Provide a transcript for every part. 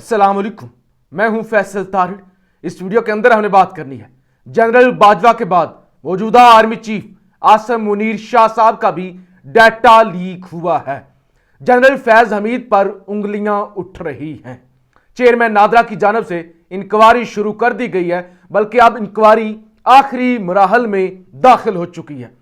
अस्सलाम वालेकुम, मैं हूं फैसल तारिड़। इस वीडियो के अंदर हमने बात करनी है जनरल बाजवा के बाद मौजूदा आर्मी चीफ आसिम मुनीर शाह साहब का भी डाटा लीक हुआ है। जनरल फैज हमीद पर उंगलियां उठ रही हैं। चेयरमैन नादरा की जानब से इंक्वायरी शुरू कर दी गई है, बल्कि अब इंक्वायरी आखिरी मराहल में दाखिल हो चुकी है।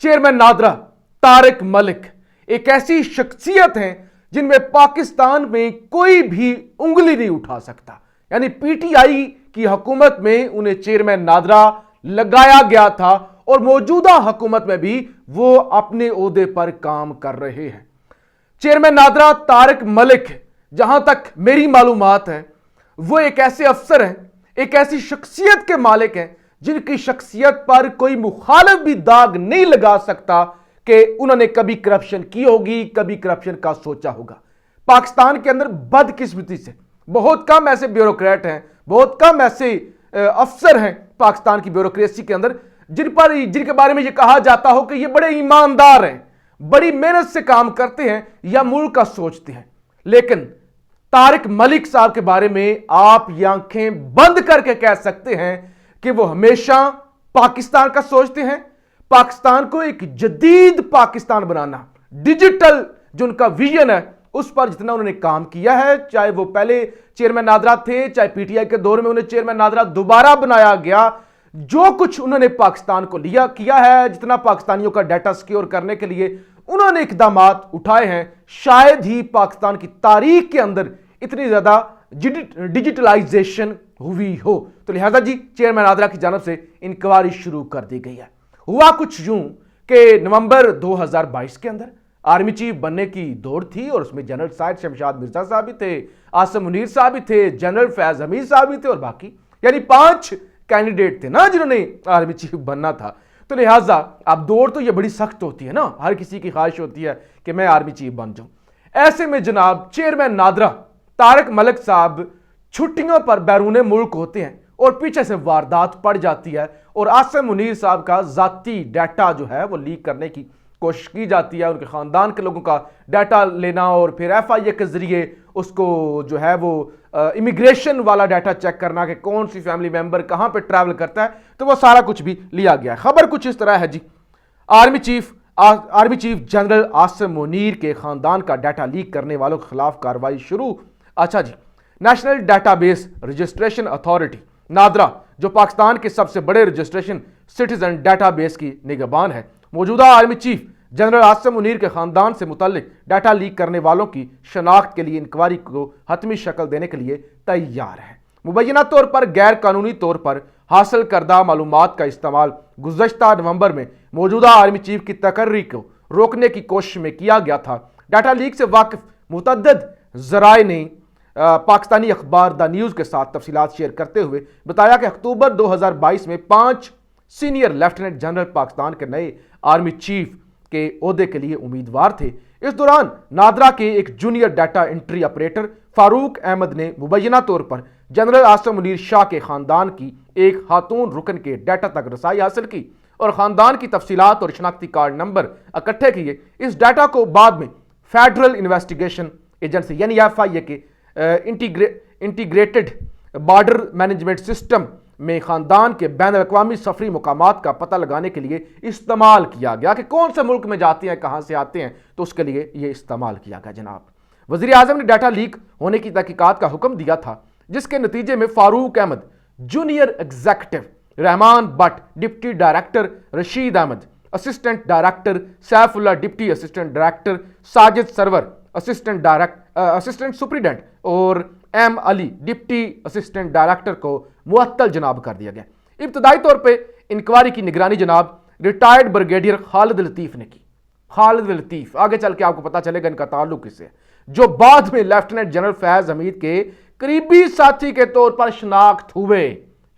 चेयरमैन नादरा तारिक मलिक एक ऐसी शख्सियत हैं जिनमें पाकिस्तान में कोई भी उंगली नहीं उठा सकता। यानी पीटीआई की हुकूमत में उन्हें चेयरमैन नादरा लगाया गया था और मौजूदा हुकूमत में भी वो अपने ओहदे पर काम कर रहे हैं। चेयरमैन नादरा तारिक मलिक, जहां तक मेरी मालूमात है, वो एक ऐसे अफसर हैं, एक ऐसी शख्सियत के मालिक हैं जिनकी शख्सियत पर कोई मुखालिफ भी दाग नहीं लगा सकता कि उन्होंने कभी करप्शन की होगी, कभी करप्शन का सोचा होगा। पाकिस्तान के अंदर बदकिस्मती से बहुत कम ऐसे ब्यूरोक्रेट हैं, बहुत कम ऐसे अफसर हैं पाकिस्तान की ब्यूरोक्रेसी के अंदर जिनके बारे में ये कहा जाता हो कि ये बड़े ईमानदार हैं, बड़ी मेहनत से काम करते हैं या मुल्क का सोचते हैं। लेकिन तारिक मलिक साहब के बारे में आप ये आंखें बंद करके कह सकते हैं कि वो हमेशा पाकिस्तान का सोचते हैं, पाकिस्तान को एक जदीद पाकिस्तान बनाना, डिजिटल जो उनका विजन है उस पर जितना उन्होंने काम किया है, चाहे वो पहले चेयरमैन नादरा थे, चाहे पीटीआई के दौर में उन्हें चेयरमैन नादरा दोबारा बनाया गया, जो कुछ उन्होंने पाकिस्तान को किया है, जितना पाकिस्तानियों का डाटा सिक्योर करने के लिए उन्होंने इकदाम उठाए हैं, शायद ही पाकिस्तान की तारीख के अंदर इतनी ज्यादा डिजिटलाइजेशन हुई हो। तो लिहाजा जी चेयरमैन नादरा की जानब से इंक्वायरी शुरू कर दी गई है। हुआ कुछ यूं कि नवंबर 2022 के अंदर आर्मी चीफ बनने की दौड़ थी और उसमें जनरल साहिद शमशाद मिर्जा साहब भी थे, आसिम मुनीर साहब भी थे, जनरल फैज हमीद साहब भी थे और बाकी यानी 5 कैंडिडेट थे ना जिन्होंने आर्मी चीफ बनना था। तो लिहाजा अब दौड़ तो ये बड़ी सख्त होती है ना, हर किसी की ख्वाहिश होती है कि मैं आर्मी चीफ बन जाऊं। ऐसे में जनाब चेयरमैन नादरा तारिक मलिक साहब छुट्टियों पर बैरून मुल्क होते हैं और पीछे से वारदात पड़ जाती है और आसिम मुनीर साहब का जाती डाटा जो है वो लीक करने की कोशिश की जाती है, उनके खानदान के लोगों का डाटा लेना और फिर एफआईए के जरिए उसको जो है वो इमिग्रेशन वाला डाटा चेक करना कि कौन सी फैमिली मेंबर कहां पे ट्रैवल करता है, तो वो सारा कुछ भी लिया गया है। खबर कुछ इस तरह है जी, army chief general Asim Munir के खानदान का डाटा लीक करने वालों के खिलाफ कार्रवाई शुरू। अच्छा जी, national database registration authority NADRA जो पाकिस्तान के सबसे बड़े रजिस्ट्रेशन सिटीजन डाटाबेस की निगहबान है, मौजूदा army chief general Asim Munir के खानदान से मुतल्लिक डाटा लीक करने वालों की शनाख्त के लिए इंक्वायरी को हतमी शक्ल देने के लिए तैयार है। मुबैना तौर पर गैर कानूनी तौर पर हासिल करदा मालूमात का इस्तेमाल गुज़श्ता नवंबर में मौजूदा आर्मी चीफ की तकर्री को रोकने की कोशिश में किया गया था। डाटा लीक से वाकिफ मुतअद्दिद ज़राए ने पाकिस्तानी अखबार द न्यूज़ के साथ तफसीलात शेयर करते हुए बताया कि अक्टूबर 2022 में 5 सीनियर लेफ्टिनेंट जनरल पाकिस्तान के नए आर्मी चीफ के ओहदे के लिए उम्मीदवार थे। इस दौरान नादरा के एक junior data entry operator Farooq Ahmed ने मुबैना तौर पर जनरल आसिम मुनीर शाह के खानदान की एक खातून रुकन के डाटा तक रसाई हासिल की और खानदान की तफसीलात और शनाख्ती कार्ड नंबर इकट्ठे किए। इस डाटा को बाद में फेडरल इन्वेस्टिगेशन एजेंसी यानी एफआईए के इंटीग्रेटेड बॉर्डर मैनेजमेंट सिस्टम में खानदान के बैन अवी सफरी मुकामात का पता लगाने के लिए इस्तेमाल किया गया कि कौन से मुल्क में जाते हैं, कहां से आते हैं, तो उसके लिए यह इस्तेमाल किया गया। जनाब वज़ीर आज़म ने डाटा लीक होने की तहकीकात का हुक्म दिया था, जिसके नतीजे में Farooq Ahmed junior executive, Rehman Bhatt deputy director, Rasheed Ahmed assistant director, Saifullah deputy assistant director, Sajid Sarwar assistant superintendent और M Ali deputy assistant director को मुअत्तल जनाब कर दिया गया। इब्तदाई तौर पे इंक्वायरी की निगरानी जनाब रिटायर्ड ब्रिगेडियर खालिद लतीफ़ ने की। खालिद लतीफ़, आगे चल के आपको पता चलेगा इनका ताल्लुक किससे है, जो बाद में लेफ्टिनेंट जनरल फैज हमीद के करीबी साथी के तौर पर शनाख्त हुए।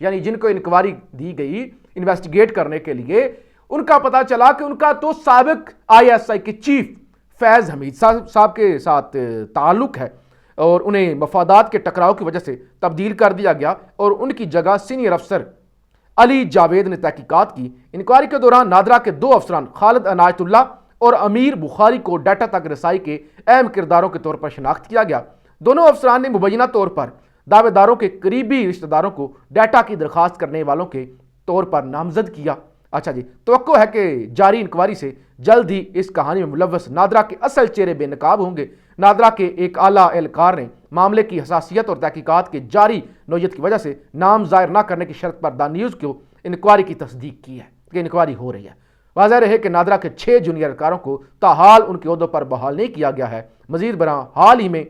यानी जिनको इंक्वायरी दी गई इन्वेस्टिगेट करने के लिए, उनका पता चला कि उनका तो साबिक ISI के चीफ फैज हमीद साहब के साथ ताल्लुक है और उन्हें मफादात के टकराव की वजह से तब्दील कर दिया गया और उनकी जगह सीनियर अफसर अली जावेद ने तहकीकात की। इंक्वायरी के दौरान नादरा के 2 अफसरान खालिद अनायतुल्लाह और अमीर बुखारी को डाटा तक रसाई के अहम किरदारों के तौर पर शनाख्त किया गया। دونوں افسران نے مبینہ طور پر دعوے داروں کے قریبی رشتہ داروں کو ڈیٹا کی درخواست کرنے والوں کے طور پر نامزد کیا۔ اچھا جی، توقع ہے کہ جاری انکوائری سے جلد ہی اس کہانی میں ملوث نادرا کے اصل چہرے بے نقاب ہوں گے۔ نادرا کے ایک اعلیٰ اہلکار نے معاملے کی حساسیت اور تحقیقات کے جاری نوعیت کی وجہ سے نام ظاہر نہ کرنے کی شرط پر دا نیوز کو انکوائری کی تصدیق کی ہے کہ انکوائری ہو رہی ہے۔ واضح رہے کہ نادرا کے 6 جونیئر اہلکاروں کو تاحال ان کے عہدوں پر بحال نہیں کیا گیا ہے۔ مزید برآں حال ہی میں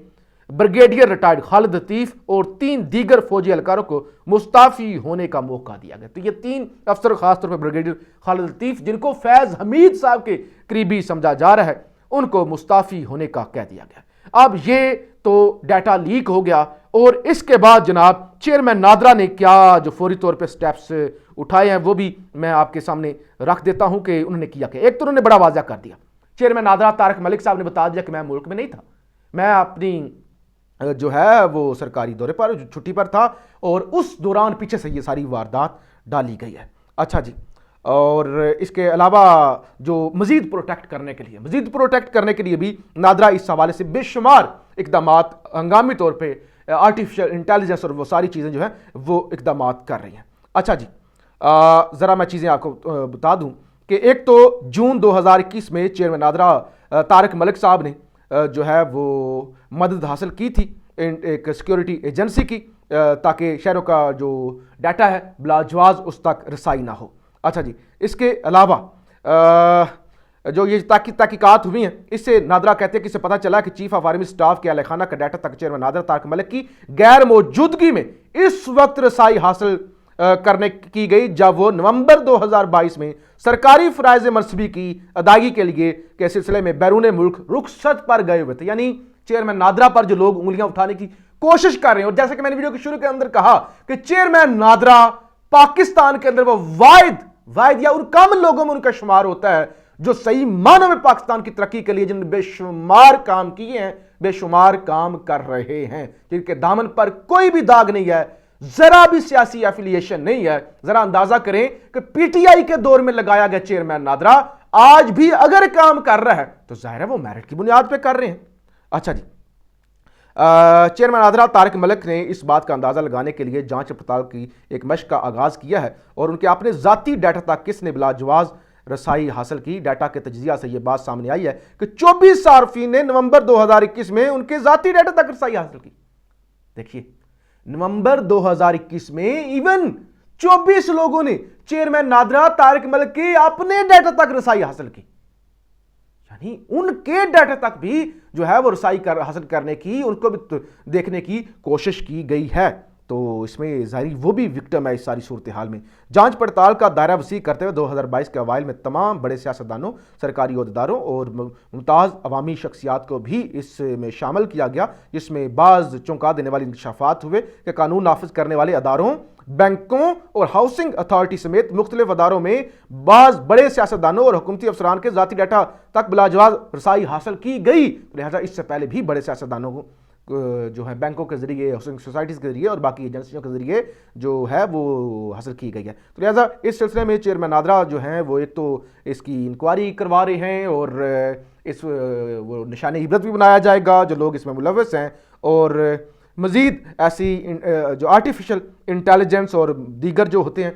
بریگیڈیئر ریٹائرڈ خالد لطیف اور 3 دیگر فوجی اہلکاروں کو مستعفی ہونے کا موقع دیا گیا۔ تو یہ 3 افسر، خاص طور پر بریگیڈیئر خالد لطیف جن کو فیض حمید صاحب کے قریبی سمجھا جا رہا ہے، ان کو مستعفی ہونے کا کہہ دیا گیا۔ اب یہ تو ڈیٹا لیک ہو گیا، اور اس کے بعد جناب چیئرمین نادرا نے کیا جو فوری طور پہ سٹیپس اٹھائے ہیں وہ بھی میں آپ کے سامنے رکھ دیتا ہوں کہ انہوں نے کیا کہ ایک تو انہوں نے بڑا واضح کر دیا، چیئرمین نادرا طارق ملک صاحب نے بتا دیا کہ میں ملک میں نہیں تھا، میں اپنی جو ہے وہ سرکاری دورے پر چھٹی پر تھا، اور اس دوران پیچھے سے یہ ساری واردات ڈالی گئی ہے۔ اچھا جی، اور اس کے علاوہ جو مزید پروٹیکٹ کرنے کے لیے بھی نادرا اس حوالے سے بے شمار اقدامات ہنگامی طور پہ آرٹیفیشل انٹیلیجنس اور وہ ساری چیزیں جو ہیں وہ اقدامات کر رہی ہیں۔ اچھا جی، ذرا میں چیزیں آپ کو بتا دوں کہ ایک تو جون 2021 میں چیئرمین نادرا طارق ملک صاحب نے جو ہے وہ مدد حاصل کی تھی ایک سیکیورٹی ایجنسی کی، تاکہ شہروں کا جو ڈیٹا ہے بلاجواز اس تک رسائی نہ ہو۔ اچھا جی، اس کے علاوہ جو یہ تحقیقات ہوئی ہیں، اس سے نادرا کہتے ہیں کہ اسے پتہ چلا کہ چیف آف آرمی سٹاف کے اہل خانہ کا ڈیٹا تک چیئرمین نادرا طارق ملک کی غیر موجودگی میں اس وقت رسائی حاصل کرنے کی گئی جب وہ نومبر 2022 میں سرکاری فرائض منصبی کی ادائیگی کے لیے کے سلسلے میں بیرون ملک رخصت پر گئے ہوئے تھے۔ یعنی چیئرمین نادرا پر جو لوگ انگلیاں اٹھانے کی کوشش کر رہے ہیں، اور جیسے کہ میں نے ویڈیو کے شروع کے اندر کہا کہ چیئرمین نادرا پاکستان کے اندر وہ واحد یا ان کم لوگوں میں ان کا شمار ہوتا ہے جو صحیح معنوں میں پاکستان کی ترقی کے لیے جن نے بے شمار کام کیے ہیں، بے شمار کام کر رہے ہیں، جن کے دامن پر کوئی بھی داغ نہیں ہے، ذرا بھی سیاسی ایفیلیشن نہیں ہے۔ ذرا اندازہ کریں کہ پی ٹی آئی کے دور میں لگایا گیا چیئرمین نادرا آج بھی اگر کام کر رہا ہے تو ظاہر ہے وہ میرٹ کی بنیاد پہ کر رہے ہیں۔ اچھا جی، چیئرمین نادرا طارق ملک نے اس بات کا اندازہ لگانے کے لیے جانچ پڑتال کی ایک مشق کا آغاز کیا ہے، اور ان کے اپنے ذاتی ڈیٹا تک کس نے بلاجواز رسائی حاصل کی۔ ڈیٹا کے تجزیہ سے یہ بات سامنے آئی ہے کہ 24 صارفین نے نومبر 2021 میں ان کے ذاتی ڈیٹا تک رسائی حاصل کی۔ دیکھیے، نومبر 2021 میں ایون 24 لوگوں نے چیئرمین نادرا طارق ملک کے اپنے ڈیٹا تک رسائی حاصل کی، یعنی ان کے ڈیٹا تک بھی جو ہے وہ رسائی حاصل کرنے کی، ان کو بھی دیکھنے کی کوشش کی گئی ہے۔ تو اس میں ظاہری وہ بھی وکٹم ہے اس ساری صورتحال میں۔ جانچ پڑتال کا دائرہ وسیع کرتے ہوئے 2022 کے اوائل میں تمام بڑے سیاستدانوں، سرکاری عہدیداروں اور ممتاز عوامی شخصیات کو بھی اس میں شامل کیا گیا، جس میں بعض چونکا دینے والی انکشافات ہوئے کہ قانون نافذ کرنے والے اداروں، بینکوں اور ہاؤسنگ اتھارٹی سمیت مختلف اداروں میں بعض بڑے سیاستدانوں اور حکومتی افسران کے ذاتی ڈیٹا تک بلاجواز رسائی حاصل کی گئی۔ لہذا اس سے پہلے بھی بڑے سیاستدانوں کو جو ہے بینکوں کے ذریعے، ہاؤسنگ سوسائٹیز کے ذریعے اور باقی ایجنسیوں کے ذریعے جو ہے وہ حاصل کی گئی ہے۔ تو لہٰذا اس سلسلے میں چیئرمین نادرا جو ہیں وہ ایک تو اس کی انکوائری کروا رہے ہیں، اور اس وہ نشان عبرت بھی بنایا جائے گا جو لوگ اس میں ملوث ہیں، اور مزید ایسی جو آرٹیفیشل انٹیلیجنس اور دیگر جو ہوتے ہیں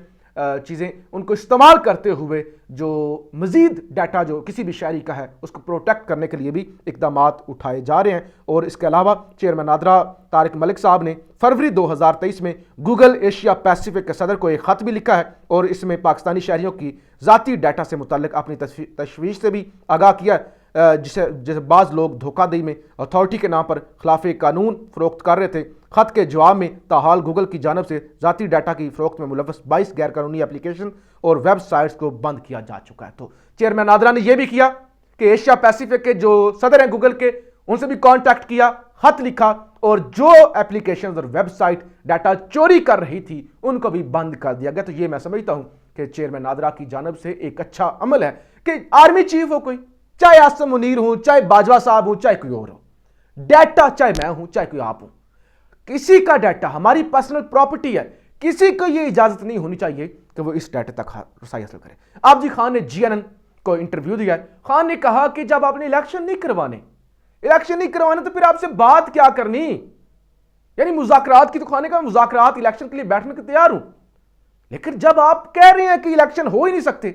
چیزیں ان کو استعمال کرتے ہوئے جو مزید ڈیٹا جو کسی بھی شہری کا ہے اس کو پروٹیکٹ کرنے کے لیے بھی اقدامات اٹھائے جا رہے ہیں۔ اور اس کے علاوہ چیئرمین نادرا طارق ملک صاحب نے فروری 2023 میں گوگل ایشیا پیسیفک کے صدر کو ایک خط بھی لکھا ہے، اور اس میں پاکستانی شہریوں کی ذاتی ڈیٹا سے متعلق اپنی تشویش سے بھی آگاہ کیا ہے، جسے بعض لوگ دھوکہ دہی میں اتھارٹی کے نام پر خلاف قانون فروخت کر رہے تھے۔ خط کے جواب میں تاحال گوگل کی جانب سے ذاتی ڈیٹا کی فروخت میں ملوث 22 غیر قانونی اپلیکیشن اور ویب سائٹس کو بند کیا جا چکا ہے۔ تو چیئرمین نادرا نے یہ بھی کیا کہ ایشیا پیسیفک کے جو صدر ہیں گوگل کے، ان سے بھی کانٹیکٹ کیا، خط لکھا، اور جو اپلیکیشنز اور ویب سائٹ ڈیٹا چوری کر رہی تھی ان کو بھی بند کر دیا گیا۔ تو یہ میں سمجھتا ہوں کہ چیئرمین نادرا کی جانب سے ایک اچھا عمل ہے کہ آرمی چیف ہو کوئی، چاہے آصم منیر ہوں، چاہے باجوہ صاحب ہوں، چاہے کوئی اور ہو، ڈیٹا چاہے میں ہوں چاہے کوئی آپ ہوں، کسی کا ڈیٹا ہماری پرسنل پراپرٹی ہے، کسی کو یہ اجازت نہیں ہونی چاہیے کہ وہ اس ڈیٹا تک رسائی حاصل کرے۔ اب جی خان نے جی این این کو انٹرویو دیا ہے، خان نے کہا کہ جب آپ نے الیکشن نہیں کروانے تو پھر آپ سے بات کیا کرنی، यानी मुज़ाकरात की तो खाने का, मुज़ाकरात इलेक्शन के लिए बैठने के तैयार हूं, लेकिन जब आप कह रहे हैं कि इलेक्शन हो ही नहीं सकते,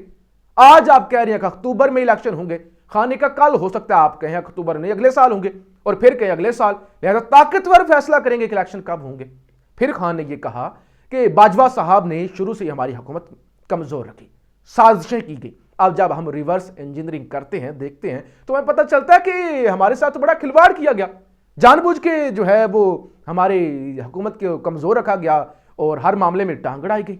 आज आप कह रहे हैं कि अक्टूबर में इलेक्शन होंगे, खाने का कल हो सकता है आप कहें अक्टूबर नहीं अगले साल होंगे, और फिर कहें अगले साल, लिहाजा ताकतवर फैसला करेंगे कि इलेक्शन कब होंगे। फिर खान ने यह कहा कि बाजवा साहब ने शुरू से हमारी हुकूमत कमजोर रखी, साजिशें की गई। अब जब हम रिवर्स इंजीनियरिंग करते हैं, देखते हैं, तो हमें पता चलता है कि हमारे साथ तो बड़ा खिलवाड़ किया गया, जानबूझ के जो है वो हमारी हुकूमत को कमजोर रखा गया और हर मामले में टांग अड़ाई गई।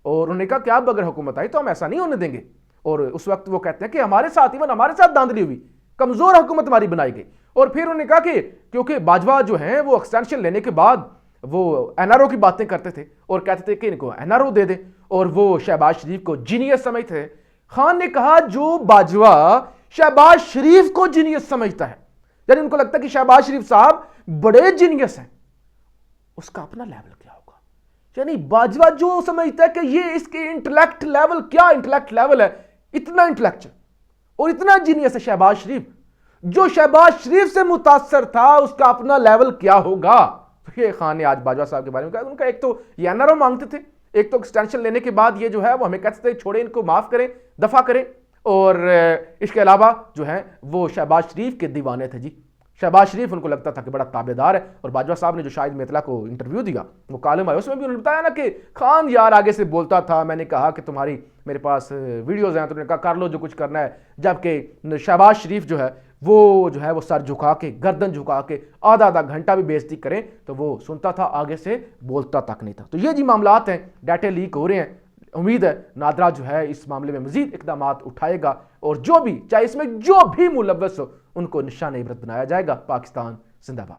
और उन्होंने कहा कि अब अगर हुकूमत आई तो हम ऐसा नहीं होने देंगे। और उस वक्त वो कहते हैं कि हमारे साथ, इवन हमारे साथ धांधली हुई, कमजोर हुकूमत हमारी बनाई गई। और फिर उन्होंने कहा कि क्योंकि बाजवा जो है वो एक्सटेंशन लेने के बाद वो एनआरओ की बातें करते थे और कहते थे कि इनको एनआरओ दे दें, और वो शहबाज शरीफ को जीनियस समझते थे। खान ने कहा जो बाजवा शहबाज शरीफ को जीनियस समझता है, यानी उनको लगता है कि शहबाज शरीफ साहब बड़े जीनियस हैं, उसका अपना लेवल क्या होगा। यानी बाजवा जो समझता है कि ये इसके इंटेलेक्ट लेवल, क्या इंटेलेक्ट लेवल है, इतना इंटेलेक्चुअल और इतना जीनियस है शहबाज शरीफ, जो शहबाज शरीफ से मुतासर था उसका अपना लेवल क्या होगा। तो ये खान ने आज बाजवा साहब के बारे में कहा, उनका एक तो ये एनआरओ मांगते थे, एक तो एक्सटेंशन लेने के बाद ये जो है वो हमें कहते थे छोड़े, इनको माफ करें, दफा करें, और इसके अलावा जो है वो शहबाज शरीफ के दीवाने थे जी। शहबाज शरीफ उनको लगता था कि बड़ा ताबेदार है। और बाजवा साहब ने जो शाहिद मेतला को इंटरव्यू दिया, वो कॉलम आया, उसमें भी उन्होंने बताया ना कि खान यार आगे से बोलता था, मैंने कहा कि तुम्हारी मेरे पास वीडियोज़ हैं, तो उन्होंने कहा कर लो जो कुछ करना है, जबकि शहबाज शरीफ जो है वो सर झुका के, गर्दन झुका के आधा आधा घंटा भी बेइज्जती करें तो वो सुनता था, आगे से बोलता तक नहीं था। तो ये जी मामलात हैं, डाटे लीक हो रहे हैं। उम्मीद है नादरा जो है इस मामले में मजीद इकदामात उठाएगा, और जो भी, चाहे इसमें जो भी मुलव्वस हो, उनको निशान इबरत बनाया जाएगा। पाकिस्तान जिंदाबाद।